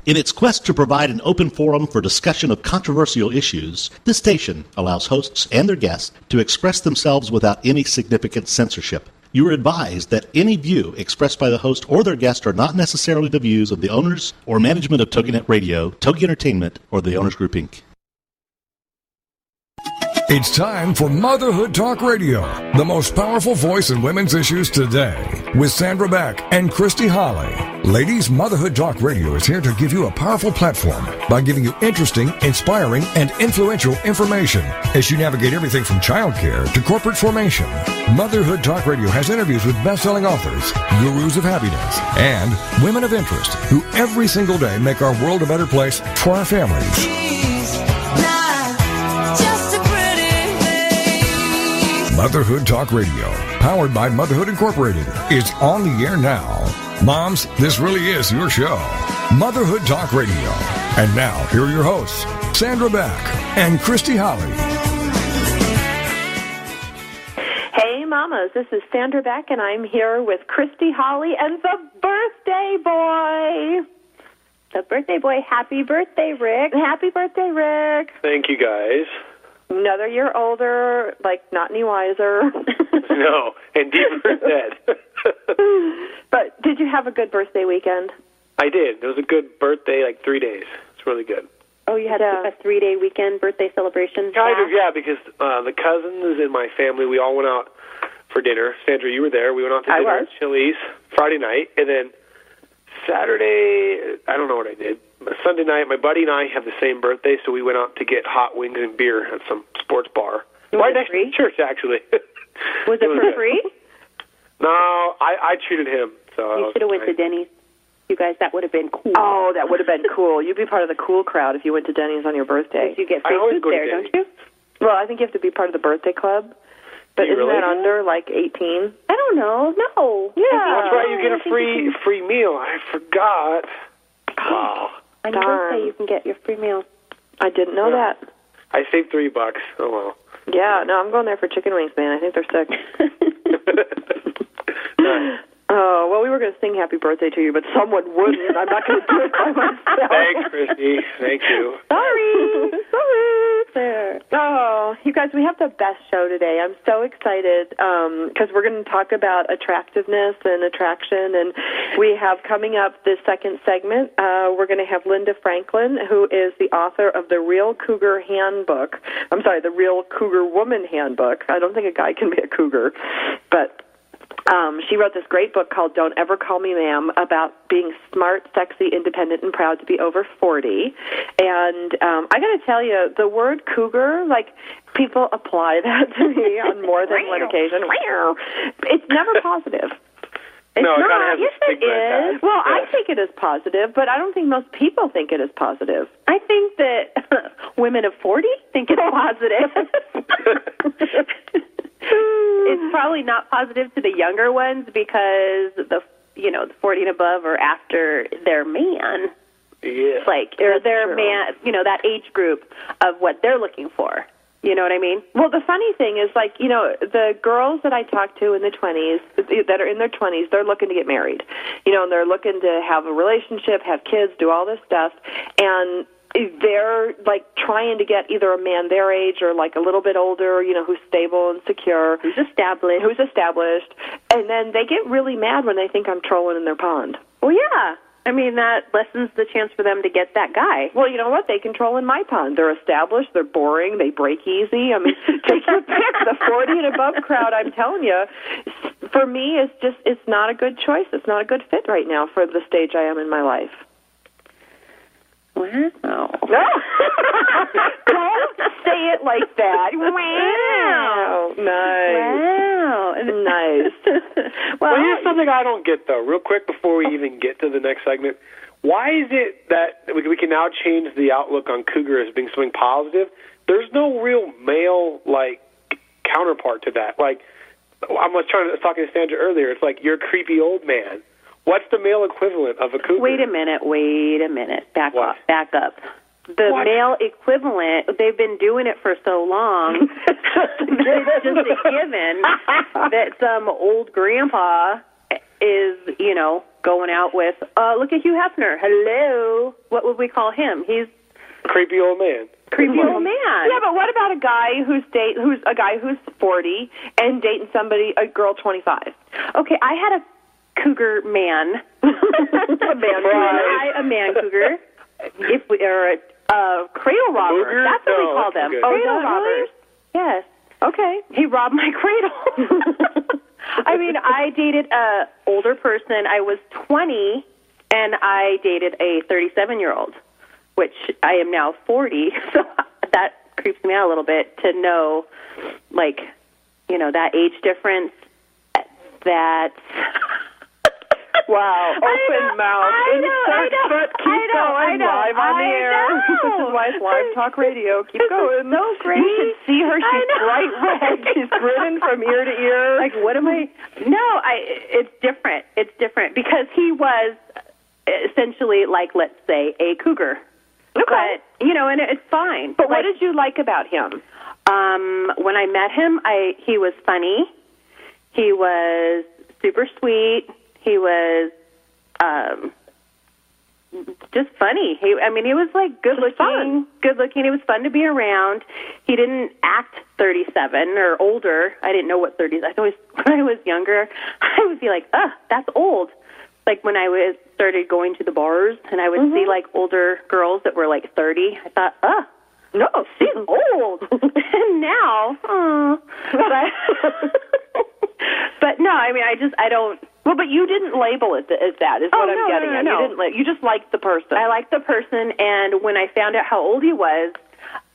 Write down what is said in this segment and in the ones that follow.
In its quest to provide an open forum for discussion of controversial issues, this station allows hosts and their guests to express themselves without any significant censorship. You are advised that any view expressed by the host or their guest are not necessarily the views of the owners or management of TogiNet Radio, Togi Entertainment, or the Owners Group, Inc. It's time for Motherhood Talk Radio, the most powerful voice in women's issues today, with Sandra Beck and Christy Holly. Ladies, Motherhood Talk Radio is here to give you a powerful platform by giving you interesting, inspiring, and influential information as you navigate everything from childcare to corporate formation. Motherhood Talk Radio has interviews with best-selling authors, gurus of happiness, and women of interest who every single day make our world a better place for our families. Motherhood Talk Radio, powered by Motherhood Incorporated, is on the air now. Moms, this really is your show. Motherhood Talk Radio. And now, here are your hosts, Sandra Beck and Christy Holly. Hey, mamas, this is Sandra Beck, and I'm here with Christy Holly and the birthday boy. The birthday boy. Happy birthday, Rick. Happy birthday, Rick. Thank you, guys. Another year older, like not any wiser. No, and deeper dead. But did you have a good birthday weekend? I did. It was a good birthday, like 3 days. It's really good. Oh, you had a 3-day weekend birthday celebration? Kind of, yeah, because the cousins in my family, we all went out for dinner. Sandra, you were there. We went out to dinner at Chili's Friday night, and then Saturday, I don't know what I did. Sunday night, my buddy and I have the same birthday, so we went out to get hot wings and beer at some sports bar. Right next to the church, actually. Was it for free? No, I treated him. So you should have went to Denny's. You guys, that would have been cool. Oh, that would have been cool. You'd be part of the cool crowd if you went to Denny's on your birthday. You get free food there, don't you? Well, I think you have to be part of the birthday club. But isn't that under, like, 18? I don't know. No. Yeah. That's right. You get a free meal. I forgot. Wow. On your birthday, you can get your free meal. I didn't know that. I saved $3. Oh, well. Yeah, no, I'm going there for chicken wings, man. I think they're sick. Oh, well, we were going to sing happy birthday to you, but someone wouldn't. I'm not going to do it by myself. Thanks, Christy. Thank you. Sorry. There. Oh, you guys, we have the best show today. I'm so excited because we're going to talk about attractiveness and attraction, and we have coming up this second segment, we're going to have Linda Franklin, who is the author of the Real Cougar Handbook. I'm sorry, the Real Cougar Woman Handbook. I don't think a guy can be a cougar, but she wrote this great book called Don't Ever Call Me Ma'am about being smart, sexy, independent, and proud to be over 40. And I got to tell you, the word cougar, like, people apply that to me on more than one occasion. It's never positive. It's no, it not. Yes, it is. Well, I take it as positive, but I don't think most people think it is positive. I think that women of 40 think it's positive. It's probably not positive to the younger ones because the 40 and above are after their man. Yeah. Like their man, that age group of what they're looking for. You know what I mean? Well, the funny thing is, like, the girls that I talk to in the 20s, that are in their 20s, they're looking to get married. And they're looking to have a relationship, have kids, do all this stuff. And they're, like, trying to get either a man their age or, like, a little bit older, who's stable and secure. Who's established. And then they get really mad when they think I'm trolling in their pond. Well, yeah. I mean, that lessens the chance for them to get that guy. Well, you know what? They control in my pond. They're established. They're boring. They break easy. I mean, take your pick. The 40 and above crowd, I'm telling you, for me, it's not a good choice. It's not a good fit right now for the stage I am in my life. Wow. Don't say it like that. Wow. Nice. Well, here's something I don't get, though, real quick before we even get to the next segment. Why is it that we can now change the outlook on cougar as being something positive? There's no real male, like, counterpart to that. Like, I was talking to Sandra earlier. It's like, you're a creepy old man. What's the male equivalent of a cougar? Wait a minute. Back up. The male equivalent, they've been doing it for so long that it's just a given that some old grandpa is, going out with, look at Hugh Hefner. Hello. What would we call him? He's creepy old man. Creepy old man. Yeah, but what about a guy who's 40 and dating a girl 25? Okay, I had a cougar man. a man cougar. Or a cradle robber. Cougar? That's what we call them. Okay. Cradle robbers. Yes. Okay. He robbed my cradle. I mean, I dated a older person. I was 20, and I dated a 37-year-old, which I am now 40. So that creeps me out a little bit to know, like, you know, that age difference. That. Wow, open mouth, insert foot, keep going, live on the air. This is why it's live talk radio. Keep going. So great. You should see her. She's bright red. She's grinning from ear to ear. Like, what am I? No, it's different. It's different because he was essentially, like, let's say, a cougar. Okay. But, you know, and it's fine. But what did you like about him? When I met him, he was funny. He was super sweet. He was just funny. He was like good looking. He was fun to be around. He didn't act 37 or older. I didn't know what 30s. When I was younger, I would be like, that's old. Like when I started going to the bars and I would see like older girls that were like 30, I thought, no, she's old. And now, but no, I mean, I don't. Well, but you didn't label it as that, is what I'm getting at. No. You just liked the person. I liked the person, and when I found out how old he was,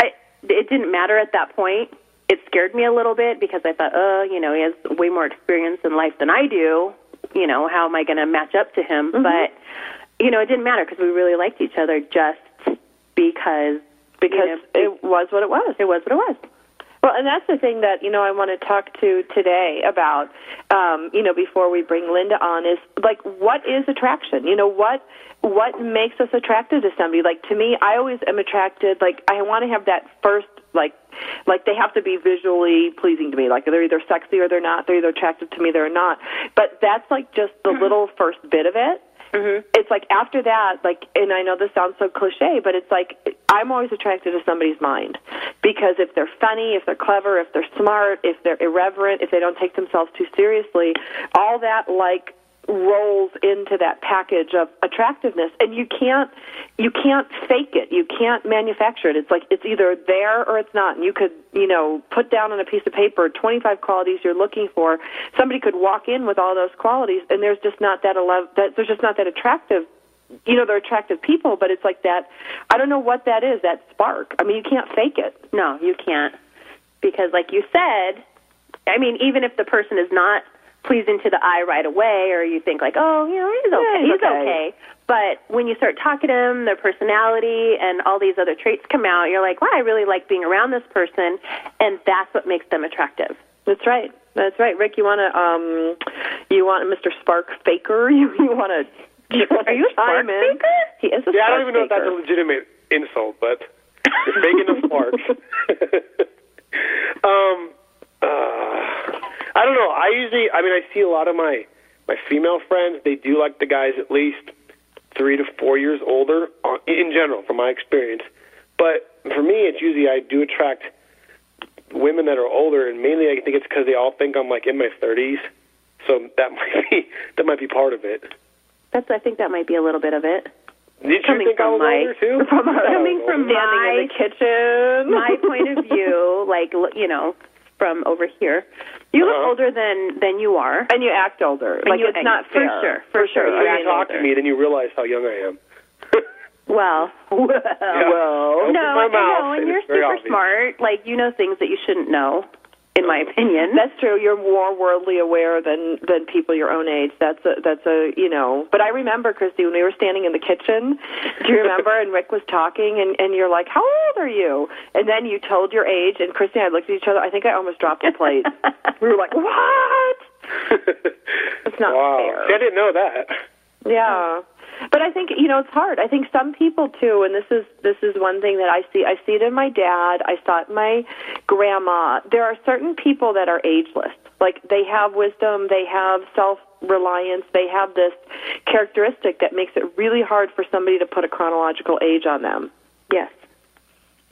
it didn't matter at that point. It scared me a little bit because I thought, he has way more experience in life than I do. You know, how am I going to match up to him? But, it didn't matter because we really liked each other just because it was what it was. It was what it was. Well, and that's the thing that, I want to talk to today about, before we bring Linda on is, like, what is attraction? What makes us attracted to somebody? Like, to me, I always am attracted, like, I want to have that first, like they have to be visually pleasing to me. Like, they're either sexy or they're not. They're either attractive to me, they're not. But that's, like, just the little first bit of it. It's like after that, like, and I know this sounds so cliche, but it's like I'm always attracted to somebody's mind because if they're funny, if they're clever, if they're smart, if they're irreverent, if they don't take themselves too seriously, all that like rolls into that package of attractiveness, and you can't fake it. You can't manufacture it. It's like it's either there or it's not. And you could, put down on a piece of paper 25 qualities you're looking for. Somebody could walk in with all those qualities, and there's just not that there's just not that attractive. They're attractive people, but it's like that. I don't know what that is. That spark. I mean, you can't fake it. No, you can't, because like you said, I mean, even if the person is not pleasing to the eye right away, or you think like, he's okay. He's okay. But when you start talking to them, their personality and all these other traits come out, you're like, wow, I really like being around this person, and that's what makes them attractive. That's right. That's right. Rick, you want Mr. Spark Faker? You want to? Are you a spark faker? He is a spark I don't even know if faker. that's a legitimate insult, but you're faking the sparks. I don't know. I see a lot of my female friends, they do like the guys at least 3 to 4 years older, in general, from my experience. But for me, it's usually I do attract women that are older, and mainly I think it's because they all think I'm like in my 30s. So that might be part of it. I think that might be a little bit of it. Did you think I was older too? Coming from standing in the kitchen, my point of view, like from over here, you look older than you are, and you act older. Like it's not fair. For sure. When you talk to me, then you realize how young I am. Well, no, and you're super smart. Like you know things that you shouldn't know. In my opinion, that's true. You're more worldly aware than people your own age. That's a But I remember, Christy, when we were standing in the kitchen. Do you remember? And Rick was talking, and you're like, "How old are you?" And then you told your age, and Christy and I looked at each other. I think I almost dropped the plate. We were like, "What?" It's not fair. I didn't know that. Yeah. But I think, it's hard. I think some people, too, and this is one thing that I see. I see it in my dad. I saw it in my grandma. There are certain people that are ageless. Like, they have wisdom. They have self-reliance. They have this characteristic that makes it really hard for somebody to put a chronological age on them. Yes.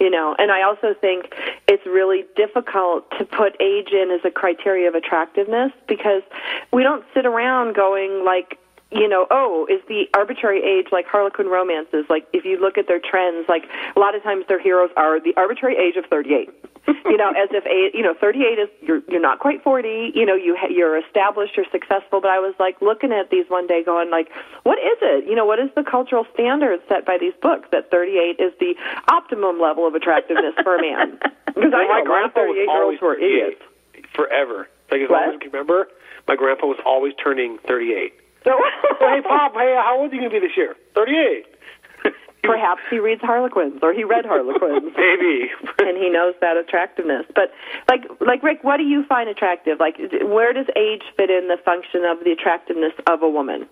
You know, and I also think it's really difficult to put age in as a criteria of attractiveness because we don't sit around going like, you know, oh, is the arbitrary age like Harlequin romances? Like, if you look at their trends, like, a lot of times their heroes are the arbitrary age of 38. You know, as if, 38 is, you're not quite 40, you know, you're established, you're successful. But I was, like, looking at these one day going, like, what is it? You know, what is the cultural standard set by these books that 38 is the optimum level of attractiveness for a man? Because I know a lot of 38-year-olds who are idiots. Forever. Like, as long as I can remember, my grandpa was always turning 38. So, hey, Pop, hey, how old are you going to be this year? 38. Perhaps he reads Harlequins, or he read Harlequins. Maybe. And he knows that attractiveness. But, like Rick, what do you find attractive? Like, where does age fit in the function of the attractiveness of a woman?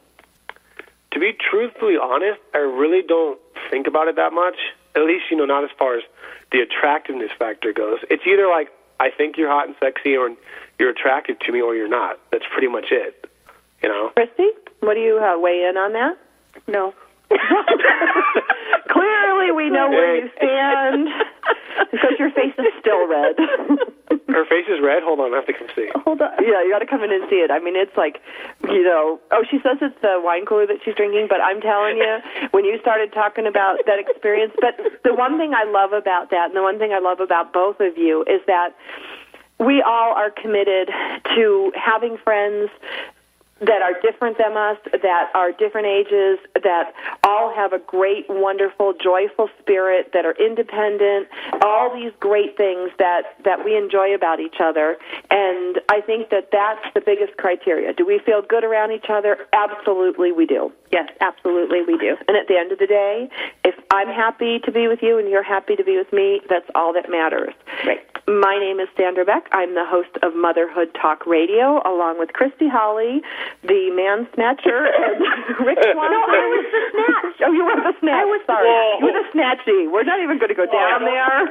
To be truthfully honest, I really don't think about it that much. At least, you know, not as far as the attractiveness factor goes. It's either like, I think you're hot and sexy, or you're attractive to me, or you're not. That's pretty much it. You know? Christy, what do you weigh in on that? No. Clearly we know where you stand because your face is still red. Her face is red? Hold on, I have to come see. Hold on. Yeah, you got to come in and see it. I mean, it's like, you know, she says it's the wine cooler that she's drinking, but I'm telling you, when you started talking about that experience, but the one thing I love about that, and the one thing I love about both of you, is that we all are committed to having friends that are different than us, that are different ages, that all have a great, wonderful, joyful spirit, that are independent, all these great things that we enjoy about each other. And I think that that's the biggest criteria. Do we feel good around each other? Absolutely we do. Yes, absolutely we do. And at the end of the day, if I'm happy to be with you and you're happy to be with me, that's all that matters. Right. My name is Sandra Beck. I'm the host of Motherhood Talk Radio, along with Christy Holly, the man snatcher, and Rick Swanson. No, I was the snatch. Oh, you were the snatch. I was sorry. You were the snatchy. We're not even going to go down there.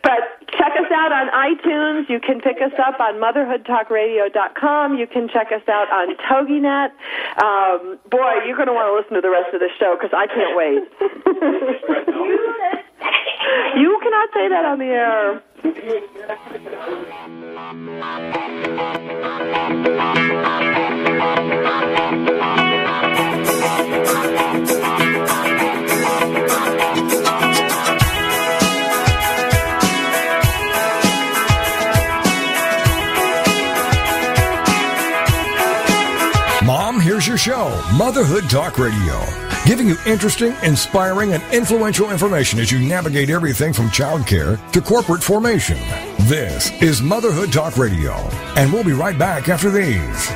But check us out on iTunes. You can pick us up on motherhoodtalkradio.com. You can check us out on TogiNet. Boy, you're going to want to listen to the rest of the show because I can't wait. You cannot say that on the air. Mom, here's your show, Motherhood Talk Radio, giving you interesting, inspiring, and influential information as you navigate everything from childcare to corporate formation. This is Motherhood Talk Radio, and we'll be right back after these.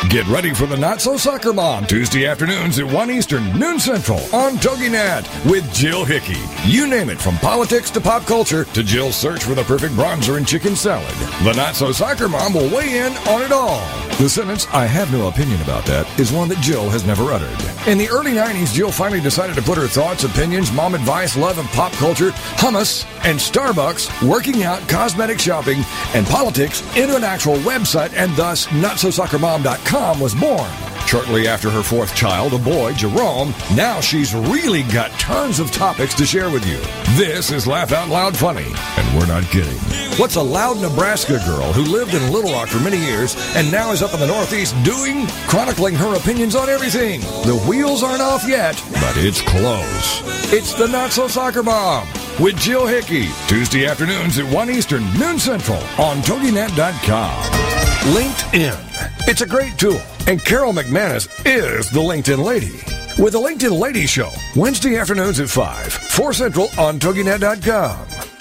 Get ready for the Not So Soccer Mom, Tuesday afternoons at 1 Eastern, noon Central, on TogiNet with Jill Hickey. You name it, from politics to pop culture to Jill's search for the perfect bronzer and chicken salad. The Not So Soccer Mom will weigh in on it all. The sentence, "I have no opinion about that," is one that Jill has never uttered. In the early 90s, Jill finally decided to put her thoughts, opinions, mom advice, love of pop culture, hummus, and Starbucks, working out, cosmetic shopping, and politics into an actual website, and thus NotSoSoccerMom.com was born. Shortly after her fourth child, a boy, Jerome, now she's really got tons of topics to share with you. This is Laugh Out Loud Funny, and we're not kidding. What's a loud Nebraska girl who lived in Little Rock for many years and now is up in the Northeast doing? Chronicling her opinions on everything. The wheels aren't off yet, but it's close. It's the Not So Soccer Mom with Jill Hickey, Tuesday afternoons at 1 Eastern, noon Central, on TogiNet.com. LinkedIn. It's a great tool, and Carol McManus is the LinkedIn lady. With the LinkedIn Lady Show, Wednesday afternoons at 5, 4 Central on TogiNet.com.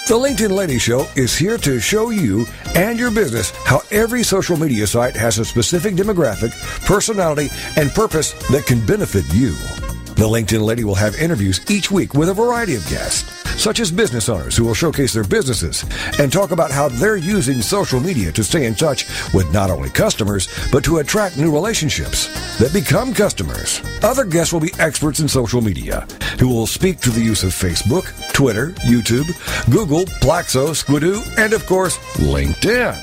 The LinkedIn Lady Show is here to show you and your business how every social media site has a specific demographic, personality, and purpose that can benefit you. The LinkedIn Lady will have interviews each week with a variety of guests, such as business owners who will showcase their businesses and talk about how they're using social media to stay in touch with not only customers, but to attract new relationships that become customers. Other guests will be experts in social media who will speak to the use of Facebook, Twitter, YouTube, Google, Plaxo, Squidoo, and of course, LinkedIn.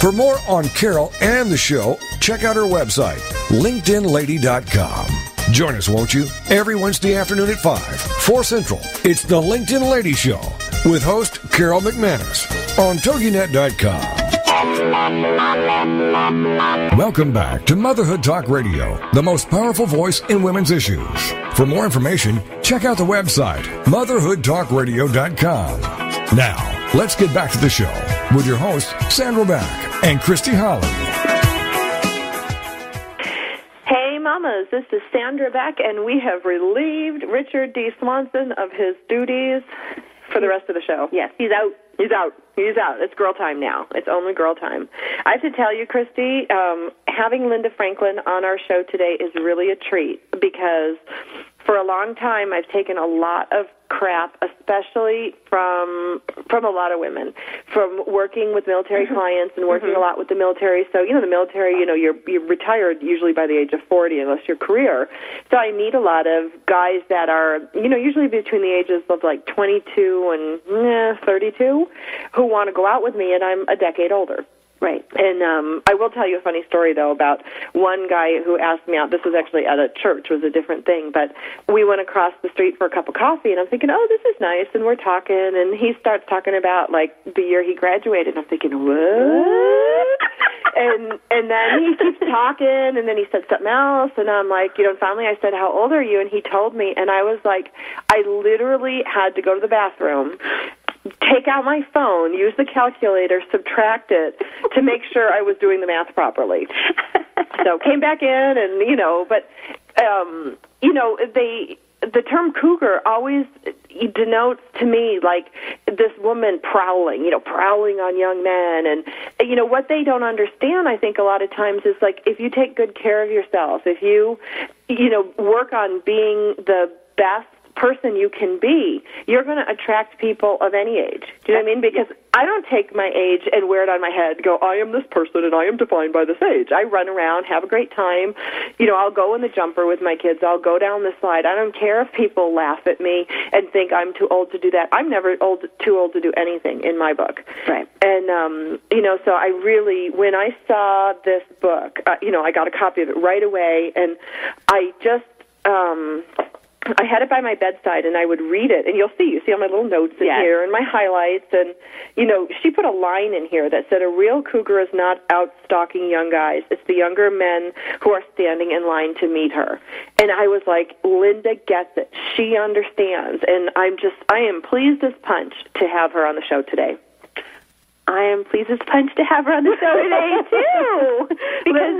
For more on Carol and the show, check out her website, LinkedInLady.com. Join us, won't you? Every Wednesday afternoon at 5, 4 Central. It's the LinkedIn Lady Show with host Carol McManus on TogiNet.com. Welcome back to Motherhood Talk Radio, the most powerful voice in women's issues. For more information, check out the website, motherhoodtalkradio.com. Now, let's get back to the show with your hosts, Sandra Back and Christy Holly. Hey, mamas, this is Sandra Beck, and we have relieved Richard D. Swanson of his duties for the rest of the show. Yes, he's out. He's out. He's out. It's girl time now. It's only girl time. I have to tell you, Christy, having Linda Franklin on our show today is really a treat because for a long time I've taken a lot of crap, especially from a lot of women, from working with military clients and working a lot with the military. So, the military, you're retired usually by the age of 40 unless you're career. So I meet a lot of guys that are, usually between the ages of like 22 and 32 who want to go out with me, and I'm a decade older. Right. And I will tell you a funny story, though, about one guy who asked me out. This was actually at a church. It was a different thing. But we went across the street for a cup of coffee, and I'm thinking, oh, this is nice. And we're talking, and he starts talking about, like, the year he graduated. And I'm thinking, what? and then he keeps talking, and then he said something else. And I'm like, finally I said, how old are you? And he told me. And I was like, I literally had to go to the bathroom, take out my phone, use the calculator, subtract it to make sure I was doing the math properly. So came back in, and the term cougar always denotes to me like this woman prowling on young men, and what they don't understand, I think a lot of times, is like if you take good care of yourself, if you work on being the best person you can be, you're going to attract people of any age. Do you know what I mean? Because I don't take my age and wear it on my head, go, I am this person and I am defined by this age. I run around, have a great time. I'll go in the jumper with my kids. I'll go down the slide. I don't care if people laugh at me and think I'm too old to do that. I'm never too old to do anything in my book. Right. And, so I really, when I saw this book, I got a copy of it right away, and I just, I had it by my bedside, and I would read it, and you see all my little notes in here and my highlights, and, she put a line in here that said, a real cougar is not out stalking young guys. It's the younger men who are standing in line to meet her. And I was like, Linda gets it. She understands, and I am pleased as punch to have her on the show today. I am pleased as punch to have her on the show today, too. Because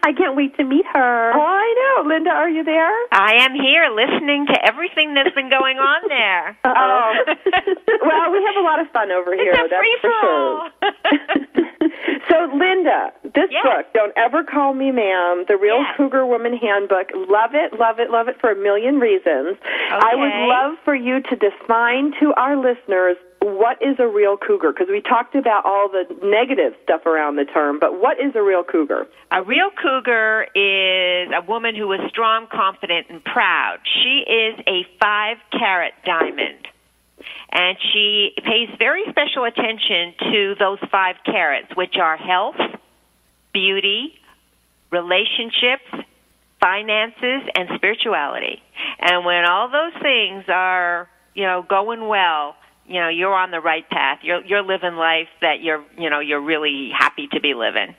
I can't wait to meet her. Oh, I know. Linda, are you there? I am here listening to everything that's been going on there. Oh. Well, we have a lot of fun over here. It's a free-for-all. So, Linda, this book, Don't Ever Call Me Ma'am, the Real Cougar Woman Handbook, love it for a million reasons. Okay. I would love for you to define to our listeners what is a real cougar, because we talked about all the negative stuff around the term, but what is a real cougar? A real cougar is a woman who is strong, confident, and proud. She is a 5-carat diamond, and she pays very special attention to those 5 carats, which are health, beauty, relationships, finances, and spirituality. And when all those things are, going well, you're on the right path. You're living life that you're really happy to be living.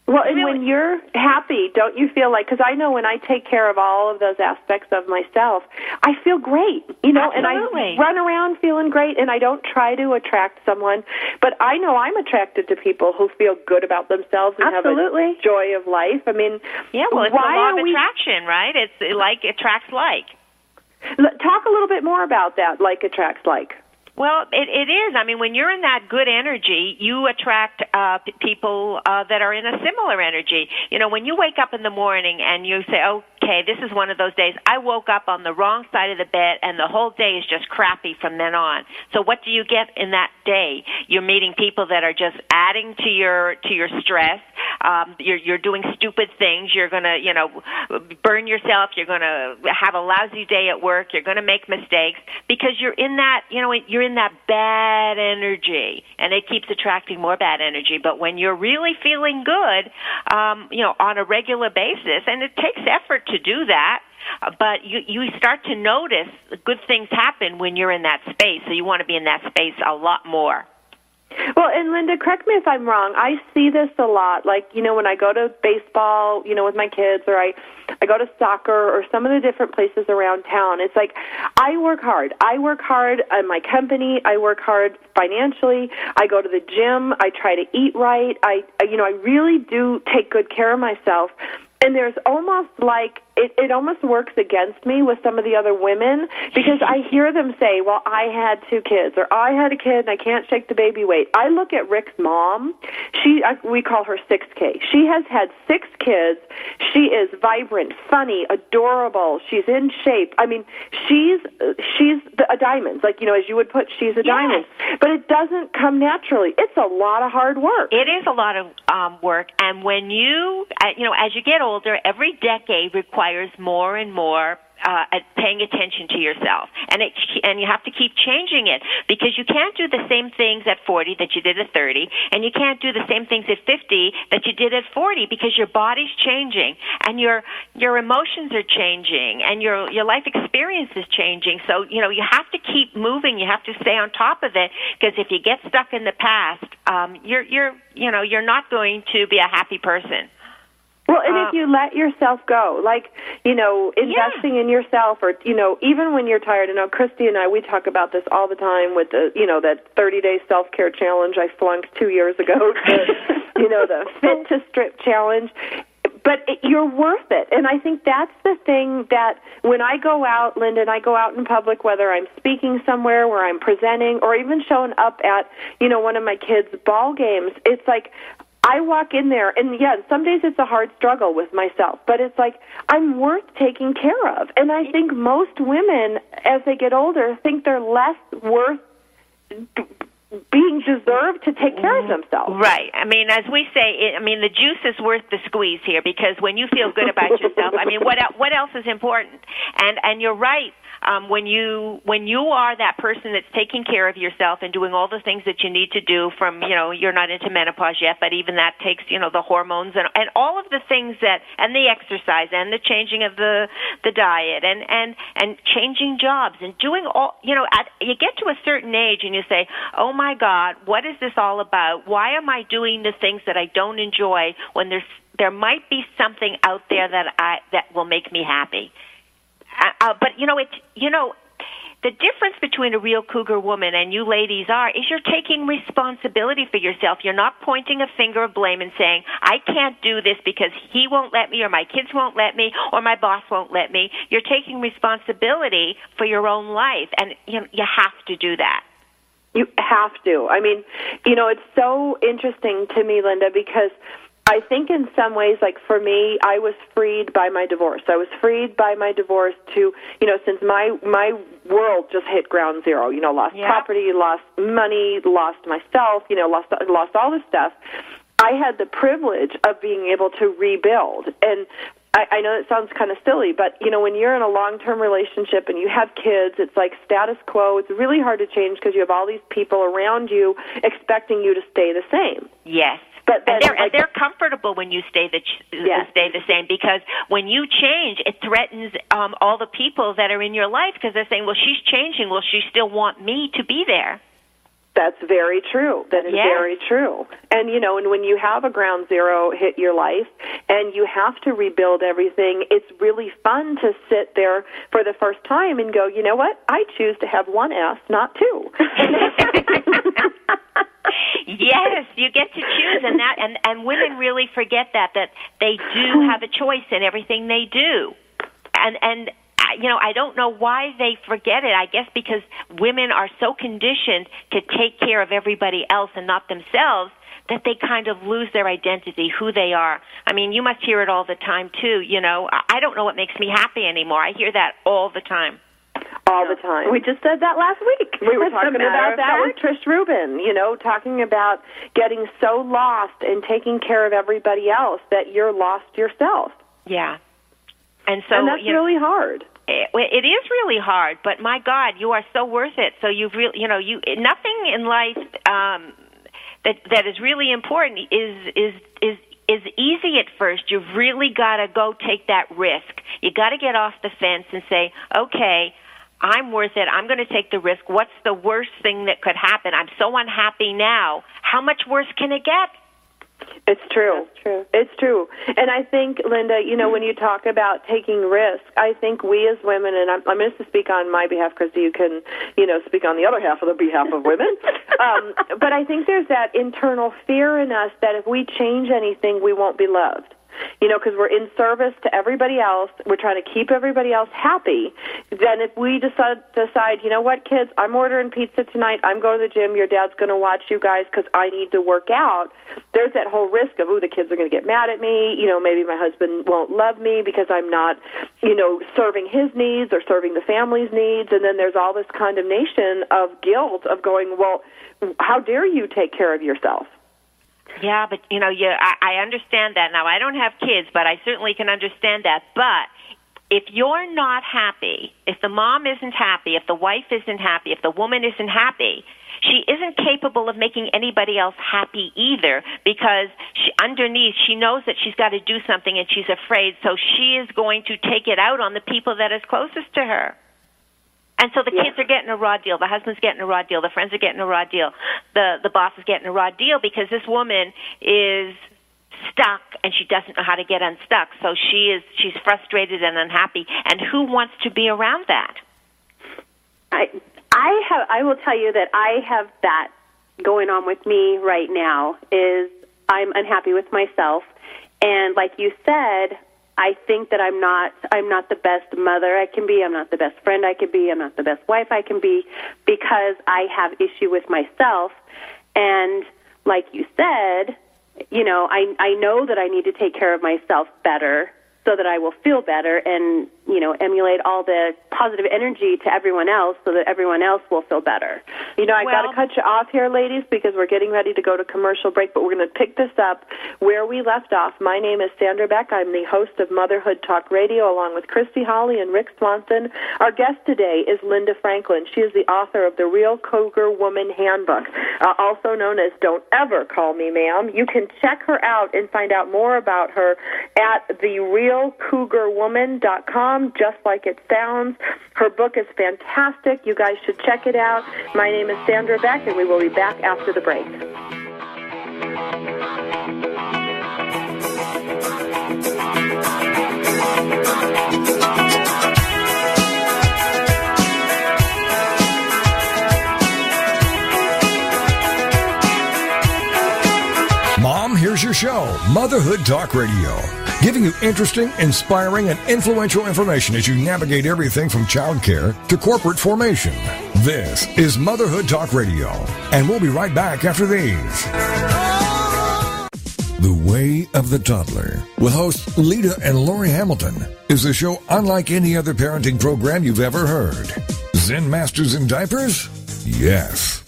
Well, and when you're happy, don't you feel like, because I know when I take care of all of those aspects of myself, I feel great, Absolutely. And I run around feeling great, and I don't try to attract someone, but I know I'm attracted to people who feel good about themselves and have a joy of life. I mean, it's the law of attraction, right? It's like attracts like. Talk a little bit more about that, like attracts like. Well, it is. I mean, when you're in that good energy, you attract people that are in a similar energy. When you wake up in the morning and you say, okay, this is one of those days, I woke up on the wrong side of the bed and the whole day is just crappy from then on. So what do you get in that day? You're meeting people that are just adding to your stress. you're doing stupid things. You're going to, burn yourself. You're going to have a lousy day at work. You're going to make mistakes because you're in that, you're in that bad energy, and it keeps attracting more bad energy. But when you're really feeling good, on a regular basis, and it takes effort to do that, but you start to notice good things happen when you're in that space, so you want to be in that space a lot more. Well, and Linda, correct me if I'm wrong, I see this a lot, like, when I go to baseball, with my kids, or I go to soccer or some of the different places around town. It's like I work hard. I work hard at my company. I work hard financially. I go to the gym. I try to eat right. I really do take good care of myself. And there's almost like it almost works against me with some of the other women because I hear them say, well, I had 2 kids, or I had a kid and I can't shake the baby weight. I look at Rick's mom. We call her 6K. She has had 6 kids. She is vibrant, funny, adorable. She's in shape. I mean, she's a diamond. Like, as you would put, she's a diamond. But it doesn't come naturally. It's a lot of hard work. It is a lot of work. And when you, as you get older, every decade requires more and more at paying attention to yourself, and you have to keep changing it because you can't do the same things at 40 that you did at 30, and you can't do the same things at 50 that you did at 40 because your body's changing and your emotions are changing and your life experience is changing. So you have to keep moving. You have to stay on top of it because if you get stuck in the past, you're not going to be a happy person. Well, and if you let yourself go, like, investing in yourself, or, even when you're tired, Christy and I, we talk about this all the time with the, that 30-day self-care challenge I flunked 2 years ago, the Fit to Strip challenge. But you're worth it. And I think that's the thing that when I go out, Linda, and I go out in public, whether I'm speaking somewhere where I'm presenting or even showing up at, one of my kids' ball games, it's like, I walk in there, and some days it's a hard struggle with myself, but it's like I'm worth taking care of. And I think most women, as they get older, think they're less worth being deserved to take care of themselves. Right. I mean, as we say, the juice is worth the squeeze here because when you feel good about yourself, what else is important? And you're right. When you are that person that's taking care of yourself and doing all the things that you need to do from, you're not into menopause yet, but even that takes, the hormones and all of the things and the exercise and the changing of the diet and changing jobs and doing all, you get to a certain age and you say, oh my God, what is this all about? Why am I doing the things that I don't enjoy when there might be something out there that will make me happy? But the difference between a real cougar woman and you ladies is you're taking responsibility for yourself. You're not pointing a finger of blame and saying, I can't do this because he won't let me or my kids won't let me or my boss won't let me. You're taking responsibility for your own life, and you have to do that. You have to. It's so interesting to me, Linda, because I think in some ways, like for me, I was freed by my divorce. I was freed by my divorce to, since my world just hit ground zero, lost property, lost money, lost myself, lost all this stuff. I had the privilege of being able to rebuild. And I know it sounds kind of silly, but, when you're in a long-term relationship and you have kids, it's like status quo. It's really hard to change because you have all these people around you expecting you to stay the same. Yes. But they're comfortable when you stay the same because when you change, it threatens all the people that are in your life because they're saying, well, she's changing. Will she still want me to be there? That's very true. That is very true. And, and when you have a ground zero hit your life and you have to rebuild everything, it's really fun to sit there for the first time and go, you know what? I choose to have 1 S, not 2. Yes, you get to choose, and women really forget that they do have a choice in everything they do, and I don't know why they forget it. I guess because women are so conditioned to take care of everybody else and not themselves that they kind of lose their identity, who they are. You must hear it all the time too. I don't know what makes me happy anymore. I hear that all the time. All the time. We just said that last week. We were talking about that with Trish Rubin, talking about getting so lost in taking care of everybody else that you're lost yourself. Yeah. And that's really hard. It is really hard, but my God, you are so worth it. So you've really, nothing in life that is really important is easy at first. You've really got to go take that risk. You got to get off the fence and say, okay, I'm worth it. I'm going to take the risk. What's the worst thing that could happen? I'm so unhappy now. How much worse can it get? It's true. That's true. It's true. And I think, Linda, when you talk about taking risks, I think we as women, and I'm going to speak on my behalf, Christy, you can, speak on the other half of the behalf of women. But I think there's that internal fear in us that if we change anything, we won't be loved. Because we're in service to everybody else, we're trying to keep everybody else happy, then if we decide, you know what, kids, I'm ordering pizza tonight, I'm going to the gym, your dad's going to watch you guys because I need to work out, there's that whole risk of, the kids are going to get mad at me, maybe my husband won't love me because I'm not, serving his needs or serving the family's needs, and then there's all this condemnation of guilt of going, well, how dare you take care of yourself? Yeah, but, I understand that. Now, I don't have kids, but I certainly can understand that. But if you're not happy, if the mom isn't happy, if the wife isn't happy, if the woman isn't happy, she isn't capable of making anybody else happy either, because underneath she knows that she's got to do something and she's afraid, so she is going to take it out on the people that is closest to her. And so the kids are getting a raw deal. The husband's getting a raw deal. The friends are getting a raw deal. The boss is getting a raw deal because this woman is stuck and she doesn't know how to get unstuck. So she's frustrated and unhappy. And who wants to be around that? I will tell you that I have that going on with me right now. Is I'm unhappy with myself, and like you said, I think that I'm not the best mother I can be. I'm not the best friend I can be. I'm not the best wife I can be because I have issue with myself. And like you said, I know that I need to take care of myself better so that I will feel better and, emulate all the positive energy to everyone else so that everyone else will feel better. I got to cut you off here, ladies, because we're getting ready to go to commercial break, but we're going to pick this up where we left off. My name is Sandra Beck. I'm the host of Motherhood Talk Radio, along with Christy Holly and Rick Swanson. Our guest today is Linda Franklin. She is the author of the Real Cougar Woman Handbook, also known as Don't Ever Call Me Ma'am. You can check her out and find out more about her at therealcougarwoman.com, just like it sounds. Her book is fantastic. You guys should check it out. My name is Sandra Beck, and we will be back after the break. Mom, here's your show, Motherhood Talk Radio, giving you interesting, inspiring, and influential information as you navigate everything from childcare to corporate formation. This is Motherhood Talk Radio, and we'll be right back after these. The Way of the Toddler, with hosts Lita and Lori Hamilton, is a show unlike any other parenting program you've ever heard. Zen Masters in Diapers? Yes.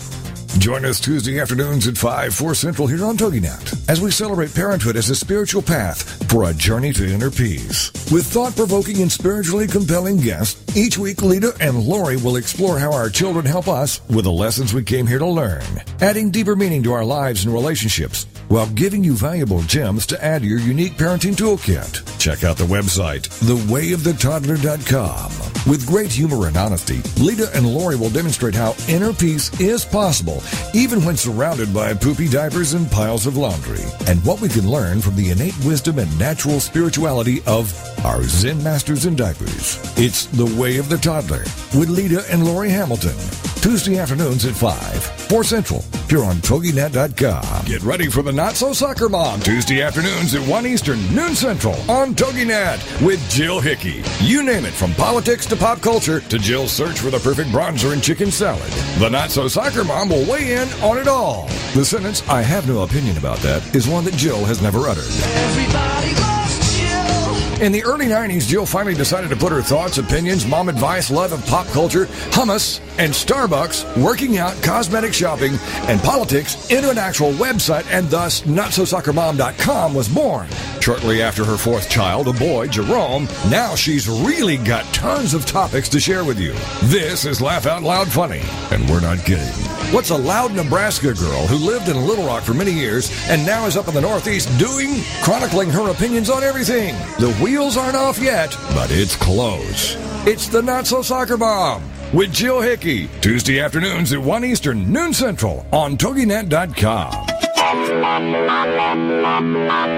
Join us Tuesday afternoons at 5/4 Central here on TogiNet as we celebrate parenthood as a spiritual path for a journey to inner peace. With thought-provoking and spiritually compelling guests, each week Lita and Lori will explore how our children help us with the lessons we came here to learn, adding deeper meaning to our lives and relationships while giving you valuable gems to add to your unique parenting toolkit. Check out the website, thewayofthetoddler.com. With great humor and honesty, Lita and Lori will demonstrate how inner peace is possible, even when surrounded by poopy diapers and piles of laundry, and what we can learn from the innate wisdom and natural spirituality of our Zen Masters in Diapers. It's The Way of the Toddler with Lita and Lori Hamilton. Tuesday afternoons at 5/4 Central, here on TogiNet.com. Get ready for the Not-So-Soccer Mom, Tuesday afternoons at 1 Eastern, noon Central, on TogiNet with Jill Hickey. You name it, from politics to pop culture to Jill's search for the perfect bronzer and chicken salad. The Not-So-Soccer Mom will weigh in on it all. The sentence, "I have no opinion about that," is one that Jill has never uttered. Everybody loves Jill. In the early 90s, Jill finally decided to put her thoughts, opinions, mom advice, love of pop culture, hummus, and Starbucks, working out, cosmetic shopping, and politics into an actual website, and thus NotSoSoccerMom.com was born. Shortly after her fourth child, a boy, Jerome, now she's really got tons of topics to share with you. This is Laugh Out Loud Funny, and we're not kidding. What's a loud Nebraska girl who lived in Little Rock for many years and now is up in the Northeast doing? Chronicling her opinions on everything. The wheels aren't off yet, but it's close. It's the Not So Soccer Mom with Jill Hickey, Tuesday afternoons at 1 Eastern, noon Central on TogiNet.com.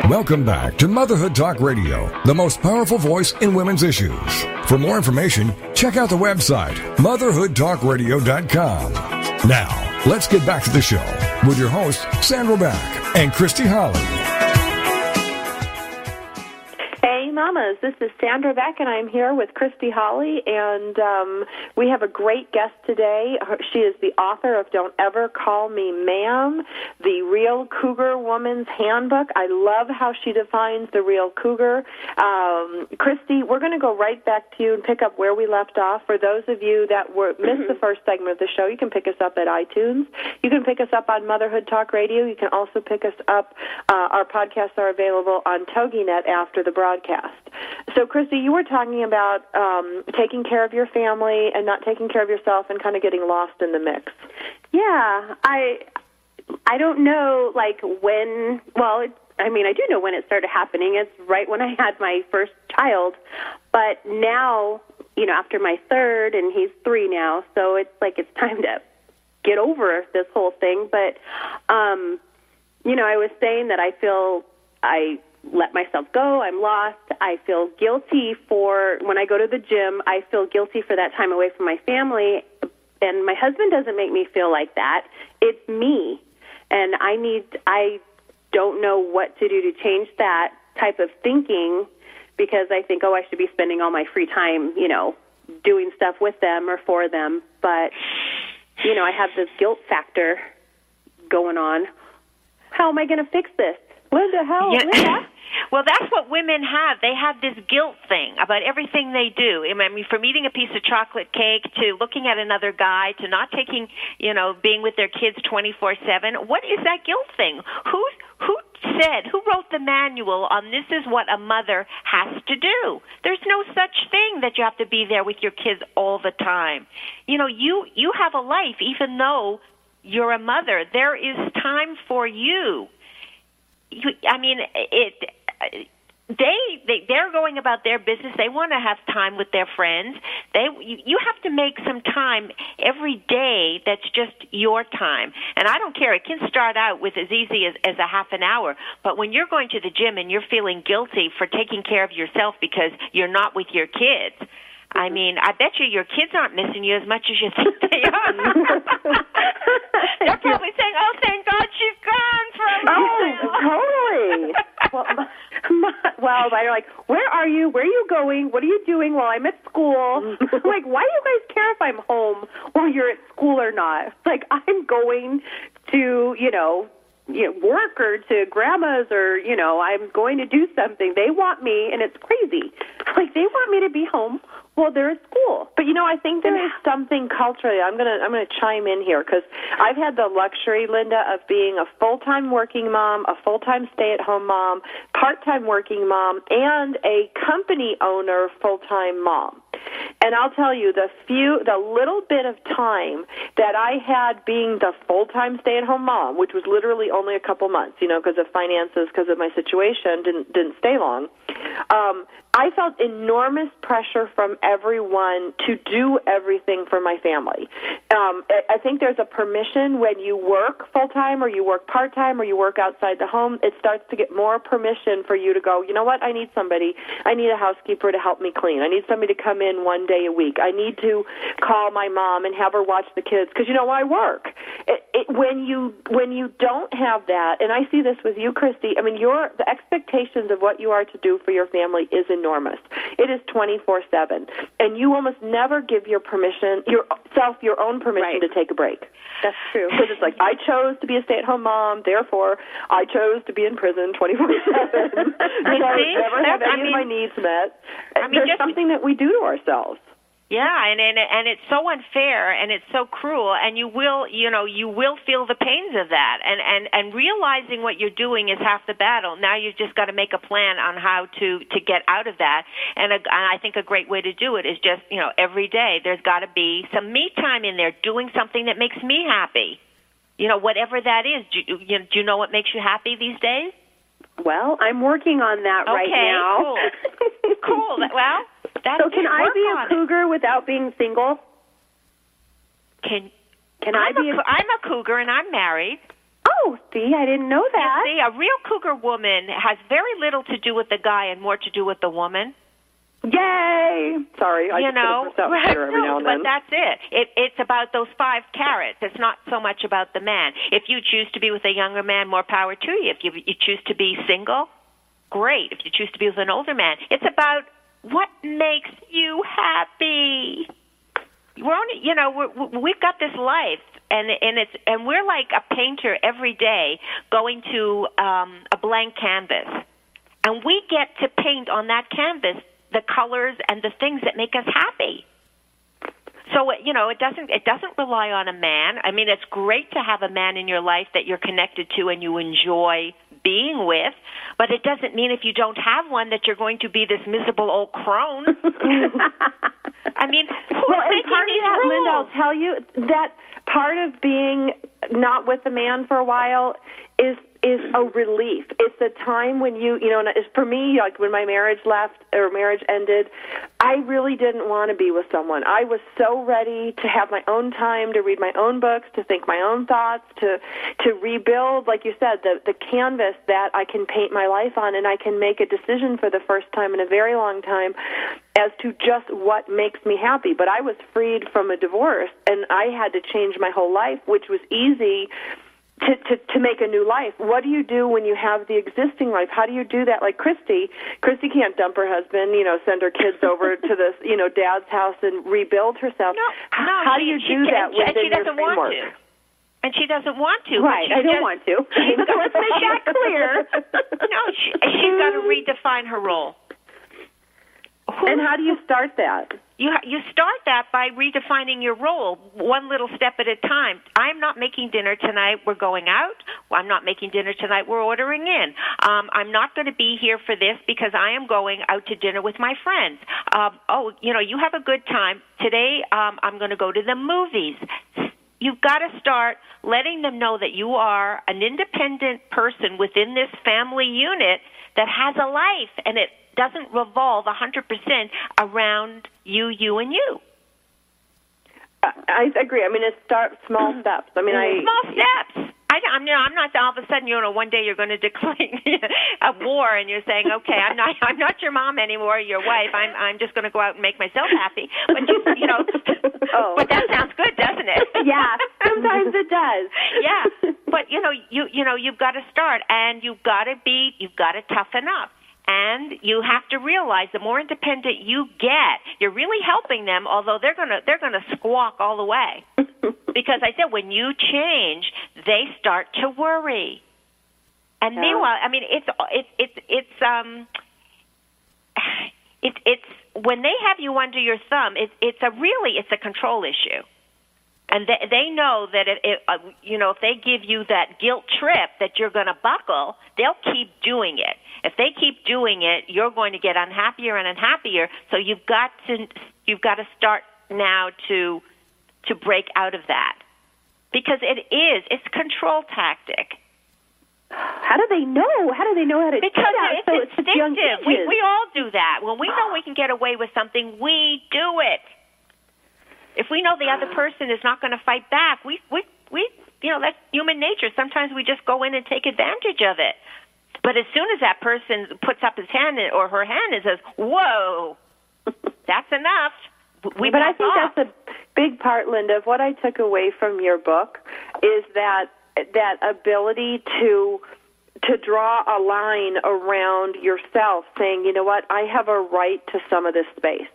Welcome back to Motherhood Talk Radio, the most powerful voice in women's issues. For more information, check out the website, motherhoodtalkradio.com. Now, let's get back to the show with your hosts, Sandra Beck and Christy Holly. Hey, mamas, this is Sandra Beck, and I'm here with Christy Holly, and we have a great guest today. She is the author of Don't Ever Call Me Ma'am, the Real Cougar Woman's Handbook. I love how she defines the real cougar. Christy, we're going to go right back to you and pick up where we left off. For those of you that missed the first segment of the show, you can pick us up at iTunes. You can pick us up on Motherhood Talk Radio. You can also pick us up. Our podcasts are available on TogiNet after the broadcast. So, Christy, you were talking about taking care of your family and not taking care of yourself and kind of getting lost in the mix. Yeah, I don't know, like, when, well, I do know when it started happening. It's right when I had my first child. But now, after my third, and he's 3 now, so it's like it's time to get over this whole thing. But, I was saying that I feel I let myself go. I'm lost. I feel guilty for when I go to the gym. I feel guilty for that time away from my family. And my husband doesn't make me feel like that. It's me. And I don't know what to do to change that type of thinking, because I think, I should be spending all my free time, doing stuff with them or for them. But, I have this guilt factor going on. How am I going to fix this? Linda, how? Yeah. Linda? Well, that's what women have. They have this guilt thing about everything they do. From eating a piece of chocolate cake to looking at another guy to not taking, being with their kids 24/7. What is that guilt thing? Who wrote the manual on this is what a mother has to do? There's no such thing that you have to be there with your kids all the time. You have a life, even though you're a mother. There is time for you. They're going about their business. They want to have time with their friends. You have to make some time every day that's just your time. And I don't care. It can start out with as easy as a half an hour. But when you're going to the gym and you're feeling guilty for taking care of yourself because you're not with your kids, I bet you your kids aren't missing you as much as you think they are. They're probably saying, "Oh, thank God she's gone for a minute." Oh, totally. Well, they're like, "Where are you? Where are you going? What are you doing while I'm at school?" I'm like, why do you guys care if I'm home while you're at school or not? Like, I'm going to, work or to grandma's or, I'm going to do something. They want me, and it's crazy. Like, they want me to be home while they're at school. But, I think there is something culturally. I'm gonna chime in here because I've had the luxury, Linda, of being a full-time working mom, a full-time stay-at-home mom, part-time working mom, and a company owner full-time mom. And I'll tell you, the little bit of time that I had being the full-time stay-at-home mom, which was literally only a couple months, because of finances, because of my situation, didn't stay long. I felt enormous pressure from everyone to do everything for my family. I think there's a permission when you work full-time or you work part-time or you work outside the home. It starts to get more permission for you to go, you know what, I need somebody. I need a housekeeper to help me clean. I need somebody to come in one day a week. I need to call my mom and have her watch the kids because, I work. When you don't have that, and I see this with you, Christy, the expectations of what you are to do for your family is enormous. It is 24/7, and you almost never give yourself your own permission to take a break. That's true. Because it's like, I chose to be a stay-at-home mom, therefore I chose to be in prison 24/7. Never have any of my needs met. There's something that we do to ourselves. Yeah, and it's so unfair and it's so cruel, and you will feel the pains of that, and realizing what you're doing is half the battle. Now you've just got to make a plan on how to get out of that, and I think a great way to do it is just, every day there's got to be some me time in there, doing something that makes me happy, whatever that is. Do you know what makes you happy these days? Well, I'm working on that right now. Okay, cool. Well, so can I be a cougar without being single? I'm a cougar and I'm married. Oh, see, I didn't know that. You see, a real cougar woman has very little to do with the guy and more to do with the woman. Yay! Sorry, I just put out every now and then. But that's it. It's about those 5 carats. It's not so much about the man. If you choose to be with a younger man, more power to you. If you choose to be single, great. If you choose to be with an older man, it's about what makes you happy. We've got this life, and we're like a painter every day going to a blank canvas, and we get to paint on that canvas the colors and the things that make us happy. So it doesn't rely on a man. I mean, it's great to have a man in your life that you're connected to and you enjoy being with, but it doesn't mean if you don't have one that you're going to be this miserable old crone. I mean, and part of that, Linda, I'll tell you that part of being not with a man for a while is a relief. It's a time when for me, like when my marriage ended, I really didn't want to be with someone. I was so ready to have my own time, to read my own books, to think my own thoughts, to rebuild, like you said, the canvas that I can paint my life on, and I can make a decision for the first time in a very long time as to just what makes me happy. But I was freed from a divorce, and I had to change my whole life, which was easy to make a new life. What do you do when you have the existing life? How do you do that? Like Christy can't dump her husband, send her kids over to this, dad's house and rebuild herself. No, how do you do that within your framework? And she doesn't want to. Right, I don't want to. Let's make that clear. No, she's got to redefine her role. And how do you start that? You start that by redefining your role, one little step at a time. I'm not making dinner tonight. We're going out. I'm not making dinner tonight. We're ordering in. I'm not going to be here for this because I am going out to dinner with my friends. You have a good time. Today, I'm going to go to the movies. You've got to start letting them know that you are an independent person within this family unit that has a life, and it doesn't revolve 100% around you, and you. I agree. I mean, it starts small steps. I mean, small steps. I'm not all of a sudden, one day you're going to declare a war, and you're saying, okay, I'm not your mom anymore, your wife. I'm just going to go out and make myself happy. But but that sounds good, doesn't it? Yeah, sometimes it does. Yeah, but you've got to start, and you've got to toughen up. And you have to realize the more independent you get, you're really helping them, although they're gonna squawk all the way. Because I said when you change, they start to worry. And meanwhile, I mean, it's when they have you under your thumb, it's a control issue. And they know that if they give you that guilt trip that you're going to buckle, they'll keep doing it. If they keep doing it, you're going to get unhappier and unhappier. So you've got to start now to break out of that, because it's a control tactic. How do they know? How do they know how to do that? Because it's instinctive. We all do that. When we know we can get away with something, we do it. If we know the other person is not going to fight back, we that's human nature. Sometimes we just go in and take advantage of it. But as soon as that person puts up his hand or her hand and says, "Whoa, that's enough," But I think that's a big part, Linda, of what I took away from your book is that ability to to draw a line around yourself, saying, you know what, I have a right to some of this space.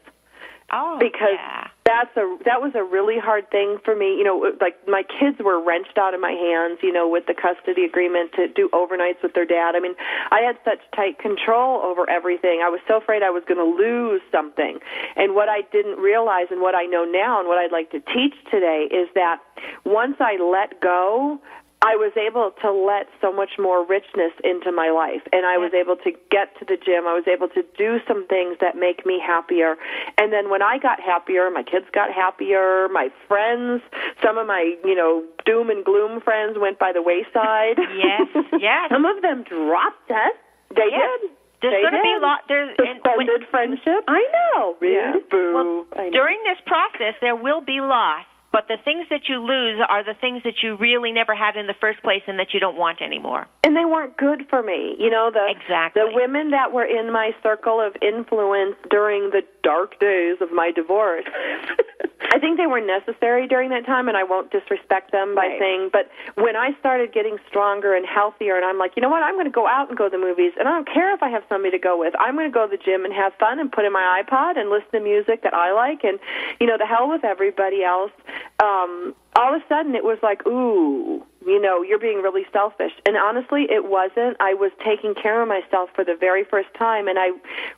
Oh, because yeah. that was a really hard thing for me. You know, like my kids were wrenched out of my hands, you know, with the custody agreement to do overnights with their dad. I mean, I had such tight control over everything. I was so afraid I was going to lose something. And what I didn't realize and what I know now and what I'd like to teach today is that once I let go, I was able to let so much more richness into my life, and I was able to get to the gym. I was able to do some things that make me happier. And then when I got happier, my kids got happier, my friends, some of my, you know, doom and gloom friends went by the wayside. Yes, yes. Some of them dropped us. They did. There's going to be a lot. Suspended friendship. I know. Yeah. Boo. Well, during this process, there will be loss. But the things that you lose are the things that you really never had in the first place and that you don't want anymore. And they weren't good for me. You know, Exactly. The women that were in my circle of influence during the dark days of my divorce, I think they were necessary during that time, and I won't disrespect them by saying, but when I started getting stronger and healthier, and I'm like, you know what, I'm going to go out and go to the movies, and I don't care if I have somebody to go with. I'm going to go to the gym and have fun and put in my iPod and listen to music that I like, and, you know, the hell with everybody else. All of a sudden it was like, ooh, you know, you're being really selfish. And honestly, it wasn't. I was taking care of myself for the very first time, and I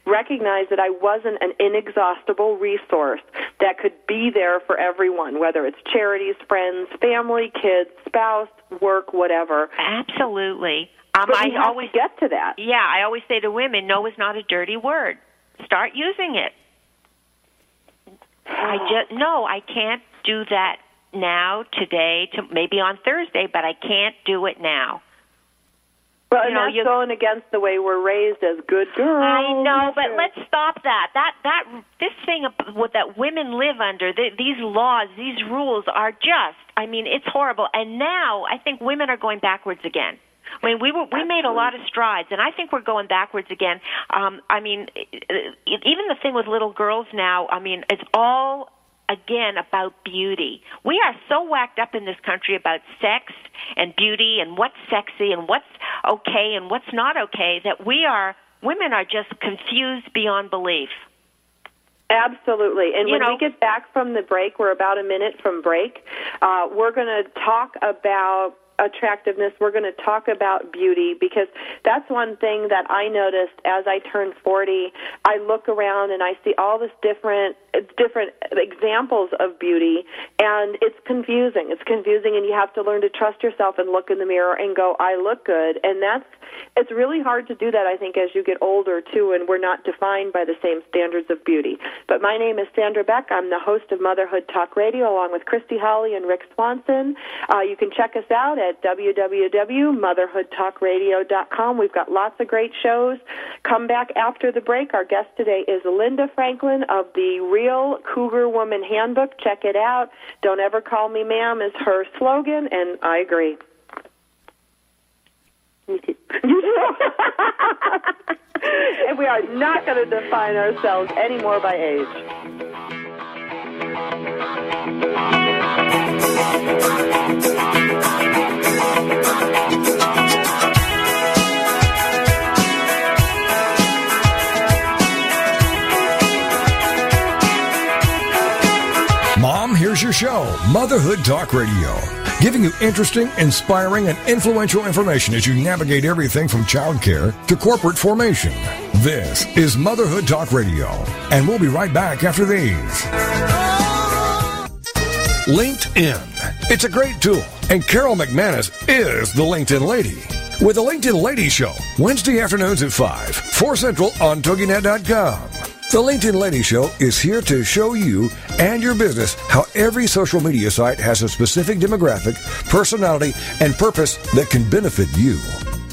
recognized that I wasn't an inexhaustible resource that could be there for everyone, whether it's charities, friends, family, kids, spouse, work, whatever. Absolutely. But I always get to that. Yeah, I always say to women, no is not a dirty word. Start using it. I can't do that now, today, maybe on Thursday, but I can't do it now. Well, and that's going against the way we're raised as good girls. I know, but let's stop that. This thing that women live under, these laws, these rules are just, I mean, it's horrible. And now I think women are going backwards again. I mean, we made a lot of strides, and I think we're going backwards again. I mean, even the thing with little girls now, I mean, it's all, again, about beauty. We are so whacked up in this country about sex and beauty and what's sexy and what's okay and what's not okay that women are just confused beyond belief. Absolutely. And when we get back from the break, we're about a minute from break, we're going to talk about attractiveness. We're going to talk about beauty, because that's one thing that I noticed as I turned 40. I look around and I see all this different examples of beauty, and it's confusing. It's confusing, and you have to learn to trust yourself and look in the mirror and go, I look good. And it's really hard to do that, I think, as you get older, too, and we're not defined by the same standards of beauty. But my name is Sandra Beck. I'm the host of Motherhood Talk Radio, along with Christy Holly and Rick Swanson. You can check us out at www.motherhoodtalkradio.com. We've got lots of great shows. Come back after the break. Our guest today is Linda Franklin of the Real Cougar Woman Handbook. Check it out. Don't ever call me ma'am is her slogan, and I agree. Me too. And we are not going to define ourselves anymore by age. Mom, here's your show, Motherhood Talk Radio, giving you interesting, inspiring, and influential information as you navigate everything from childcare to corporate formation. This is Motherhood Talk Radio, and we'll be right back after these. LinkedIn. It's a great tool, and Carol McManus is the LinkedIn lady. With the LinkedIn Lady Show, Wednesday afternoons at 5, 4 Central on TogiNet.com. The LinkedIn Lady Show is here to show you and your business how every social media site has a specific demographic, personality, and purpose that can benefit you.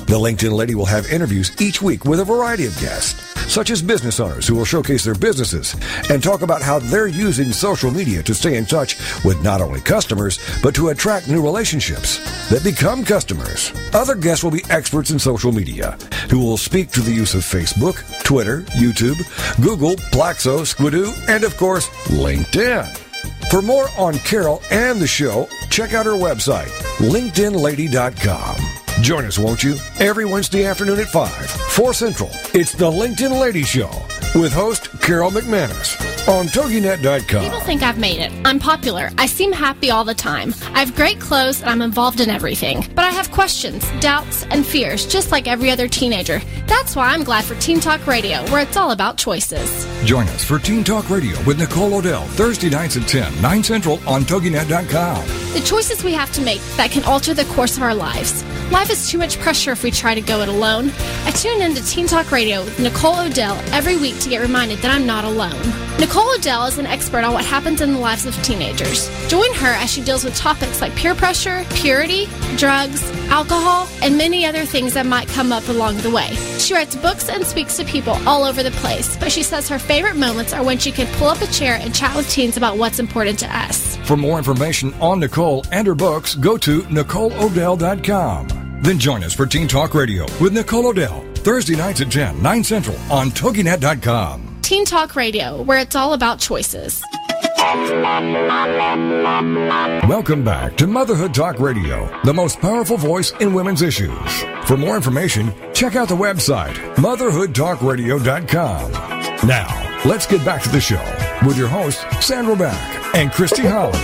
The LinkedIn Lady will have interviews each week with a variety of guests, such as business owners who will showcase their businesses and talk about how they're using social media to stay in touch with not only customers, but to attract new relationships that become customers. Other guests will be experts in social media who will speak to the use of Facebook, Twitter, YouTube, Google, Plaxo, Squidoo, and of course, LinkedIn. For more on Carol and the show, check out her website, LinkedInLady.com. Join us, won't you? Every Wednesday afternoon at 5, 4 Central. It's the LinkedIn Lady Show with host Carol McManus on TogiNet.com. People think I've made it. I'm popular. I seem happy all the time. I have great clothes and I'm involved in everything. But I have questions, doubts, and fears, just like every other teenager. That's why I'm glad for Teen Talk Radio, where it's all about choices. Join us for Teen Talk Radio with Nicole Odell, Thursday nights at 10, 9 Central on TogiNet.com. The choices we have to make that can alter the course of our lives. Life is too much pressure if we try to go it alone. I tune in to Teen Talk Radio with Nicole Odell every week to get reminded that I'm not alone. Nicole Odell is an expert on what happens in the lives of teenagers. Join her as she deals with topics like peer pressure, purity, drugs, alcohol, and many other things that might come up along the way. She writes books and speaks to people all over the place, but she says her favorite moments are when she can pull up a chair and chat with teens about what's important to us. For more information on Nicole and her books, go to NicoleOdell.com. Then join us for Teen Talk Radio with Nicole Odell, Thursday nights at 10, 9 Central on TogiNet.com. Teen Talk Radio, where it's all about choices. Welcome back to Motherhood Talk Radio, the most powerful voice in women's issues. For more information, check out the website, motherhoodtalkradio.com. Now, let's get back to the show with your hosts, Sandra Beck and Christy Holly.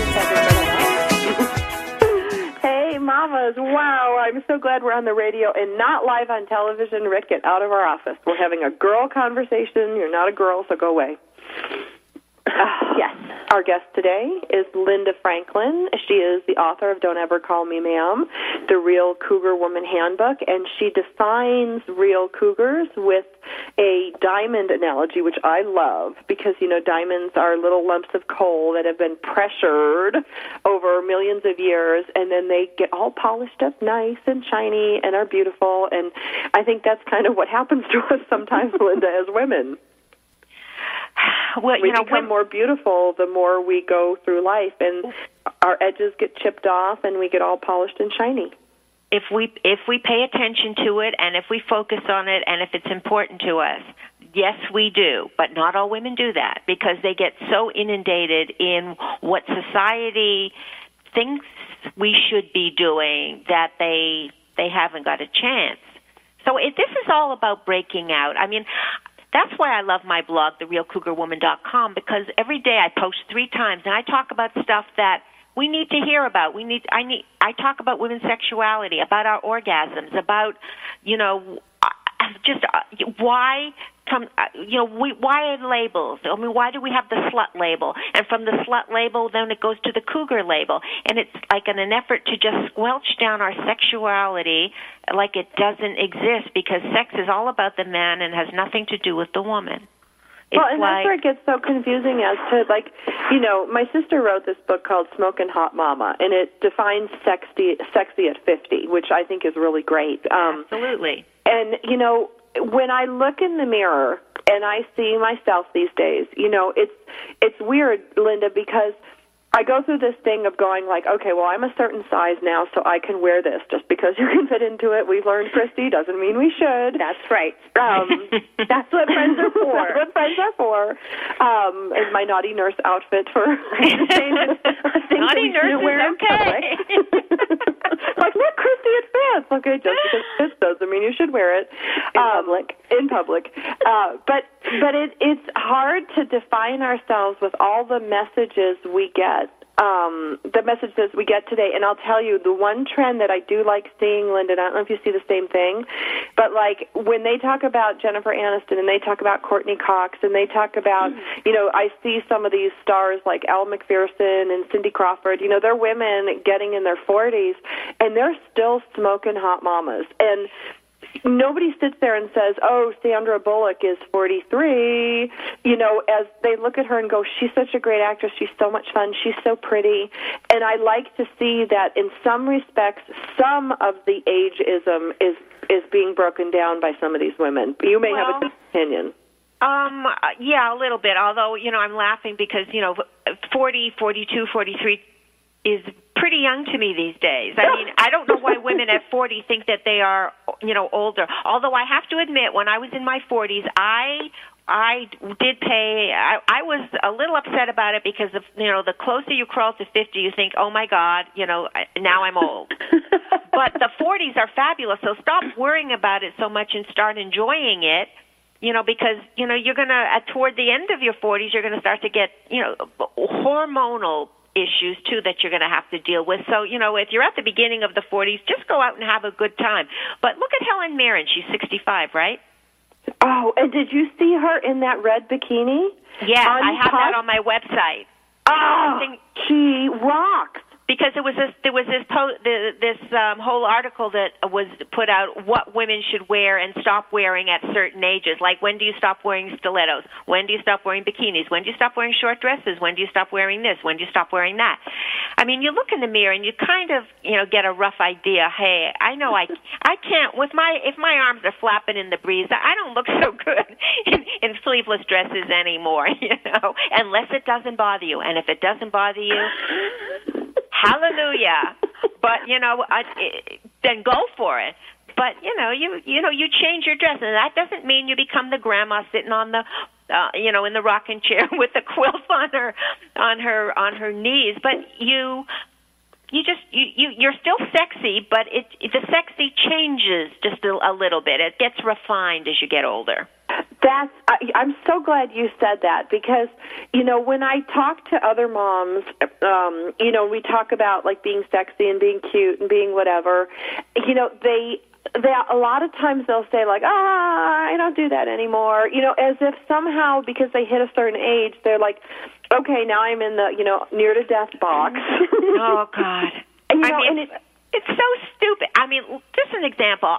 Hey, mamas. Wow, I'm so glad we're on the radio and not live on television. Rick, get out of our office. We're having a girl conversation. You're not a girl, so go away. Yes. Our guest today is Linda Franklin. She is the author of Don't Ever Call Me Ma'am, the Real Cougar Woman Handbook, and she defines real cougars with a diamond analogy, which I love because, you know, diamonds are little lumps of coal that have been pressured over millions of years, and then they get all polished up nice and shiny and are beautiful, and I think that's kind of what happens to us sometimes, Linda, as women. Well, we become more beautiful the more we go through life, and our edges get chipped off, and we get all polished and shiny. If we pay attention to it, and if we focus on it, and if it's important to us, yes, we do. But not all women do that because they get so inundated in what society thinks we should be doing that they haven't got a chance. So this is all about breaking out. I mean, that's why I love my blog, therealcougarwoman.com, because every day I post 3 times, and I talk about stuff that we need to hear about. I talk about women's sexuality, about our orgasms, about, you know, just why are labels? I mean, why do we have the slut label? And from the slut label, then it goes to the cougar label. And it's like an effort to just squelch down our sexuality like it doesn't exist, because sex is all about the man and has nothing to do with the woman. Well, and that's where it gets so confusing as to, like, you know, my sister wrote this book called Smokin' Hot Mama, and it defines sexy at 50, which I think is really great. Absolutely. And, you know, when I look in the mirror and I see myself these days, you know, it's weird, Linda, because I go through this thing of going like, okay, well, I'm a certain size now, so I can wear this. Just because you can fit into it, we've learned, Christy, doesn't mean we should. That's right. That's what friends are for. That's what friends are for. Is my naughty nurse outfit for naughty nurse wear is okay. Like, look, Christy, it fits. Okay, just because it fits doesn't mean you should wear it in public. But it's hard to define ourselves with all the messages we get. The messages we get today, and I'll tell you, the one trend that I do like seeing, Linda, and I don't know if you see the same thing, but like when they talk about Jennifer Aniston and they talk about Courtney Cox and they talk about, you know, I see some of these stars like Elle Macpherson and Cindy Crawford, you know, they're women getting in their 40s and they're still smoking hot mamas. And nobody sits there and says, oh, Sandra Bullock is 43, you know, as they look at her and go, she's such a great actress, she's so much fun, she's so pretty. And I like to see that in some respects, some of the ageism is being broken down by some of these women. You may have a different opinion. Yeah, a little bit, although, you know, I'm laughing because, you know, 40, 42, 43 is pretty young to me these days. I mean, I don't know why women at 40 think that they are, you know, older. Although I have to admit, when I was in my 40s, I I did pay. I was a little upset about it because the closer you crawl to 50, you think, oh my God, now I'm old. But the 40s are fabulous, so stop worrying about it so much and start enjoying it. Because you're gonna toward the end of your 40s, you're gonna start to get hormonal issues too that you're gonna have to deal with. So if you're at the beginning of the 40s, just go out and have a good time. But look at Helen Mirren; she's 65, right? Oh, and did you see her in that red bikini? Yes, I have that on my website. Oh, she rocks. Because there was this whole article that was put out what women should wear and stop wearing at certain ages. Like, when do you stop wearing stilettos? When do you stop wearing bikinis? When do you stop wearing short dresses? When do you stop wearing this? When do you stop wearing that? I mean, you look in the mirror and you kind of, get a rough idea. Hey, I know I can't, if my arms are flapping in the breeze, I don't look so good in sleeveless dresses anymore, unless it doesn't bother you. And if it doesn't bother you, hallelujah. But, then go for it. But, you change your dress, and that doesn't mean you become the grandma sitting on the, in the rocking chair with the quilt on her knees. But you're still sexy, but the sexy changes just a little bit. It gets refined as you get older. I'm so glad you said that, because when I talk to other moms, we talk about like being sexy and being cute and being whatever. They a lot of times they'll say like, I don't do that anymore. As if somehow because they hit a certain age, they're like, okay, now I'm in the near to death box. Oh God. It's so stupid. I mean, just an example.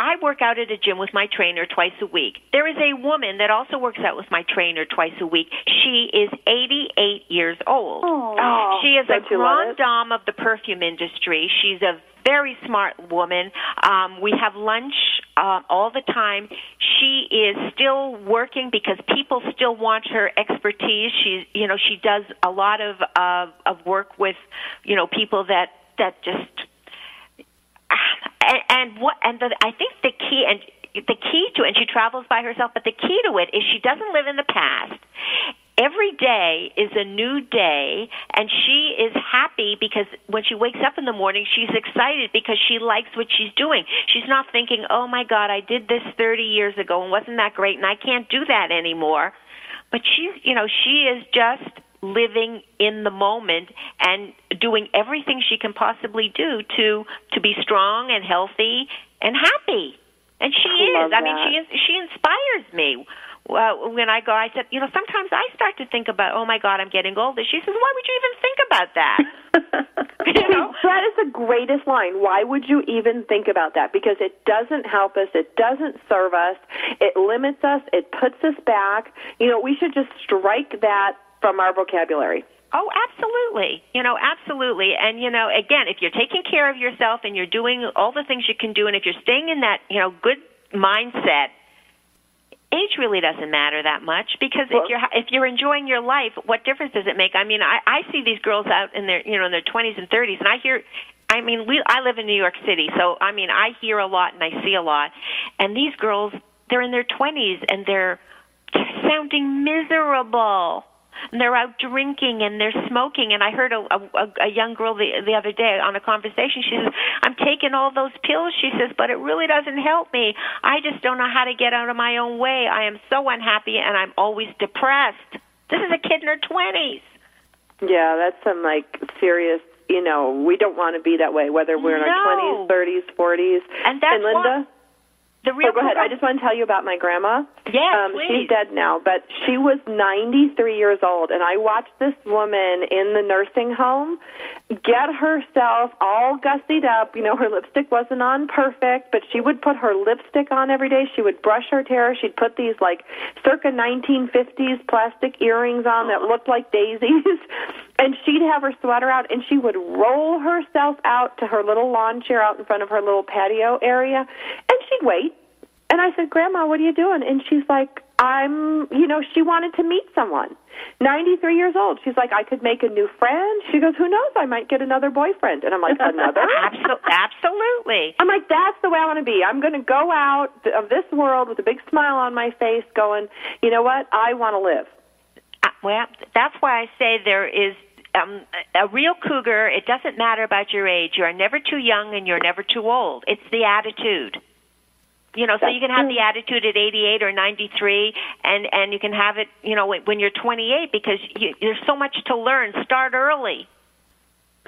I work out at a gym with my trainer twice a week. There is a woman that also works out with my trainer twice a week. She is 88 years old. Oh, she is a grande dame of the perfume industry. She's a very smart woman. We have lunch all the time. She is still working because people still want her expertise. She does a lot of work with people that just. I think the key to it, and she travels by herself, but the key to it is she doesn't live in the past. Every day is a new day, and she is happy because when she wakes up in the morning, she's excited because she likes what she's doing. She's not thinking, oh, my God, I did this 30 years ago, and wasn't that great, and I can't do that anymore. But she is just living in the moment and doing everything she can possibly do to be strong and healthy and happy. And she is. I mean, she inspires me. When I go, I said, sometimes I start to think about, oh my God, I'm getting older. She says, why would you even think about that? That is the greatest line. Why would you even think about that? Because it doesn't help us. It doesn't serve us. It limits us. It puts us back. We should just strike that from our vocabulary. Oh, absolutely. Absolutely. And, again, if you're taking care of yourself and you're doing all the things you can do, and if you're staying in that, good mindset, age really doesn't matter that much, because if you're enjoying your life, what difference does it make? I mean, I see these girls out in their, in their 20s and 30s, and I live in New York City, so, I hear a lot and I see a lot. And these girls, they're in their 20s and they're sounding miserable. And they're out drinking and they're smoking. And I heard a young girl the other day on a conversation. She says, I'm taking all those pills, she says, but it really doesn't help me. I just don't know how to get out of my own way. I am so unhappy and I'm always depressed. This is a kid in her 20s. Yeah, that's some serious, we don't want to be that way, whether we're in our 20s, 30s, 40s. And that's Linda? Go ahead. I just want to tell you about my grandma. Yes, please. She's dead now, but she was 93 years old, and I watched this woman in the nursing home get herself all gussied up. Her lipstick wasn't on perfect, but she would put her lipstick on every day. She would brush her hair. She'd put these, circa 1950s plastic earrings on that looked like daisies, and she'd have her sweater out, and she would roll herself out to her little lawn chair out in front of her little patio area, and she'd wait. And I said, Grandma, what are you doing? And she's like, she wanted to meet someone. 93 years old. She's like, I could make a new friend. She goes, who knows? I might get another boyfriend. And I'm like, another? Absolutely. I'm like, that's the way I want to be. I'm going to go out of this world with a big smile on my face going, you know what? I want to live. Well, that's why I say there is a real cougar. It doesn't matter about your age. You are never too young and you're never too old. It's the attitude. So you can have the attitude at 88 or 93, and you can have it, when you're 28, because there's so much to learn. Start early.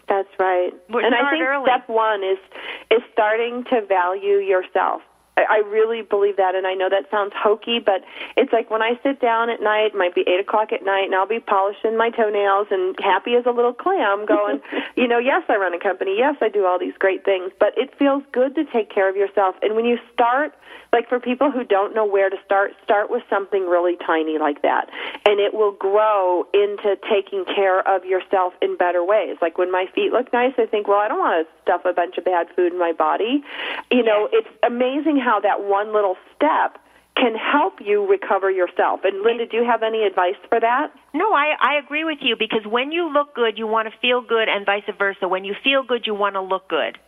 That's right. And I think step one is starting to value yourself. I really believe that, and I know that sounds hokey, but it's like when I sit down at night, it might be 8 o'clock at night, and I'll be polishing my toenails and happy as a little clam going, yes, I run a company, yes, I do all these great things, but it feels good to take care of yourself. And when you start, like for people who don't know where to start with something really tiny like that, and it will grow into taking care of yourself in better ways. Like when my feet look nice, I think, well, I don't want to stuff a bunch of bad food in my body. It's amazing how that one little step can help you recover yourself. And Linda, do you have any advice for that? No, I agree with you, because when you look good, you want to feel good, and vice versa. When you feel good, you want to look good.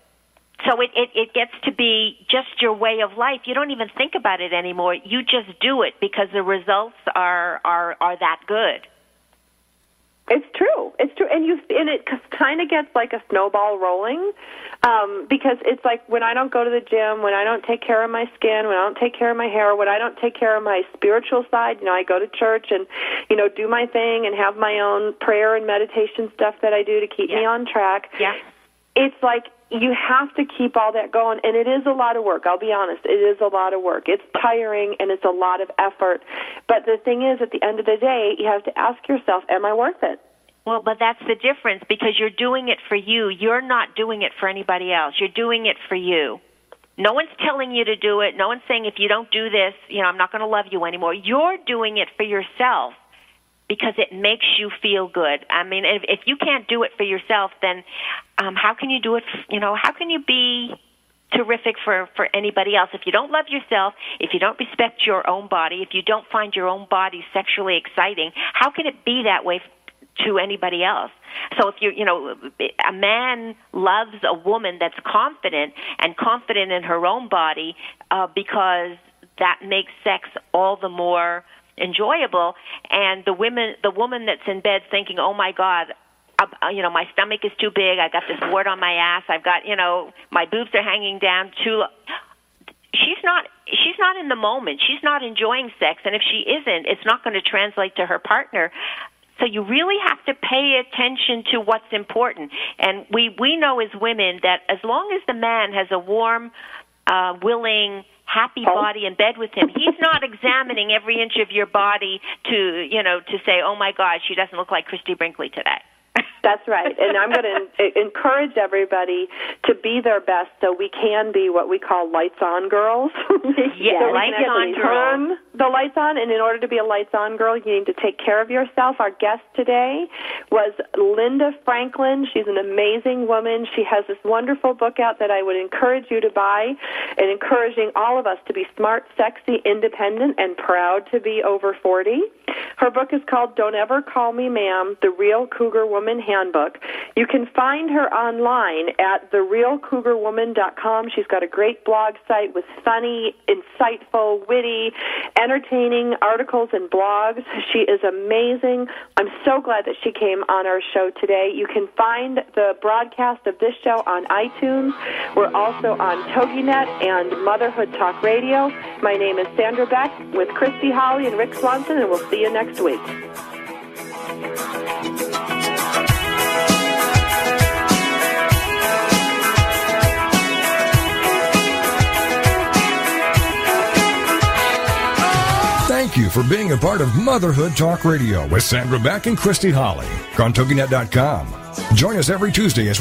So it gets to be just your way of life. You don't even think about it anymore. You just do it because the results are that good. It's true. And it kind of gets like a snowball rolling, because it's like when I don't go to the gym, when I don't take care of my skin, when I don't take care of my hair, when I don't take care of my spiritual side, I go to church and, do my thing and have my own prayer and meditation stuff that I do to keep me on track. Yeah. It's like you have to keep all that going, and it is a lot of work. I'll be honest, it is a lot of work. It's tiring, and it's a lot of effort. But the thing is, at the end of the day, you have to ask yourself, am I worth it? Well, but that's the difference, because you're doing it for you. You're not doing it for anybody else. You're doing it for you. No one's telling you to do it. No one's saying, if you don't do this, I'm not going to love you anymore. You're doing it for yourself because it makes you feel good. I mean, if you can't do it for yourself, then how can you do it? How can you be terrific for anybody else? If you don't love yourself, if you don't respect your own body, if you don't find your own body sexually exciting, how can it be that way to anybody else? So if a man loves a woman that's confident in her own body, because that makes sex all the more enjoyable, and the woman that's in bed thinking, oh my God, my stomach is too big, I got this wart on my ass, I've got, my boobs are hanging down too. She's not in the moment. She's not enjoying sex, and if she isn't, it's not going to translate to her partner. So you really have to pay attention to what's important. And we know as women that as long as the man has a warm, willing, happy body in bed with him, he's not examining every inch of your body to say, oh my God, she doesn't look like Christy Brinkley today. That's right. And I'm going to encourage everybody to be their best so we can be what we call lights-on girls. Yeah, so lights-on girls. Turn the lights on, and in order to be a lights-on girl, you need to take care of yourself. Our guest today was Linda Franklin. She's an amazing woman. She has this wonderful book out that I would encourage you to buy, and encouraging all of us to be smart, sexy, independent, and proud to be over 40. Her book is called Don't Ever Call Me Ma'am, The Real Cougar Woman Handbook. You can find her online at therealcougarwoman.com. She's got a great blog site with funny, insightful, witty, entertaining articles and blogs. She is amazing. I'm so glad that she came on our show today. You can find the broadcast of this show on iTunes. We're also on TogiNet and Motherhood Talk Radio. My name is Sandra Beck with Christy Holly and Rick Swanson, and we'll see you next week. Thank you for being a part of Motherhood Talk Radio with Sandra Beck and Christy Holly on TogiNet.com. Join us every Tuesday as we